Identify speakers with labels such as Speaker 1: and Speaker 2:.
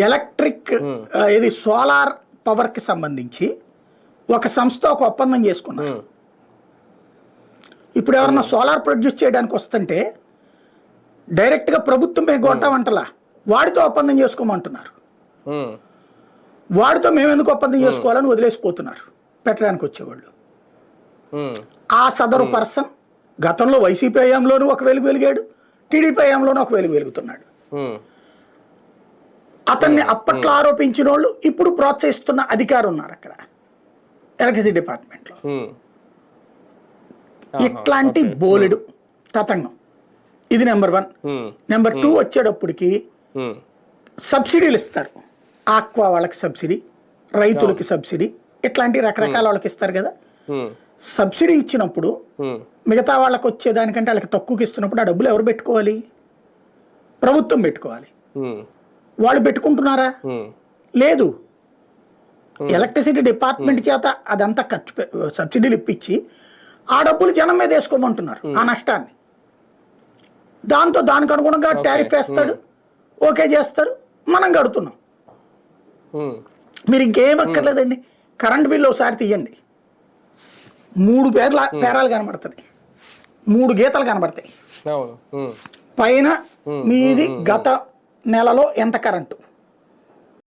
Speaker 1: Electric ఇది solar పవర్కి సంబంధించి ఒక సంస్థ ఒక ఒప్పందం చేసుకున్నారు. ఇప్పుడు ఎవరన్నా సోలార్ ప్రొడ్యూస్ చేయడానికి వస్తుంటే డైరెక్ట్గా ప్రభుత్వమే గొట్టమంటలా వాడితో ఒప్పందం చేసుకోమంటున్నారు. వాడితో మేము ఎందుకు ఒప్పందం చేసుకోవాలని వదిలేసిపోతున్నారు పెట్టడానికి వచ్చేవాళ్ళు. ఆ సదరు పర్సన్ గతంలో వైసీపీ హయాంలోనూ ఒక వెలుగు వెలిగాడు, టీడీపీ హయాంలోనూ ఒక వెలుగు వెలుగుతున్నాడు. అతన్ని అప్పట్లో ఆరోపించిన వాళ్ళు ఇప్పుడు ప్రోత్సహిస్తున్న అధికారులు ఉన్నారు అక్కడ ఎలక్ట్రిసిటీ డిపార్ట్మెంట్లో. ఇట్లాంటి బోలెడు తతంగం. ఇది నెంబర్ 1. నెంబర్ 2 వచ్చేటప్పటికి సబ్సిడీలు ఇస్తారు. ఆక్వా వాళ్ళకి సబ్సిడీ, రైతులకి సబ్సిడీ, ఇట్లాంటి రకరకాల వాళ్ళకి ఇస్తారు కదా. సబ్సిడీ ఇచ్చినప్పుడు మిగతా వాళ్ళకి వచ్చేదానికంటే వాళ్ళకి తక్కువకి ఇస్తున్నప్పుడు ఆ డబ్బులు ఎవరు పెట్టుకోవాలి? ప్రభుత్వం పెట్టుకోవాలి. వాళ్ళు పెట్టుకుంటున్నారా? లేదు. ఎలక్ట్రిసిటీ డిపార్ట్మెంట్ చేత అదంతా సబ్సిడీలు ఇప్పించి ఆ డబ్బులు జనం మీద వేసుకోమంటున్నారు ఆ నష్టాన్ని. దాంతో దానికి అనుగుణంగా టారిఫ్ వేస్తాడు, ఓకే చేస్తారు, మనం కడుతున్నాం. మీరు ఇంకేం అక్కర్లేదండి. కరెంట్ బిల్లు ఒకసారి తీయండి, 3 పేరాలు కనబడుతుంది, 3 గీతలు కనబడతాయి. పైన మీది గత నెలలో ఎంత కరెంటు,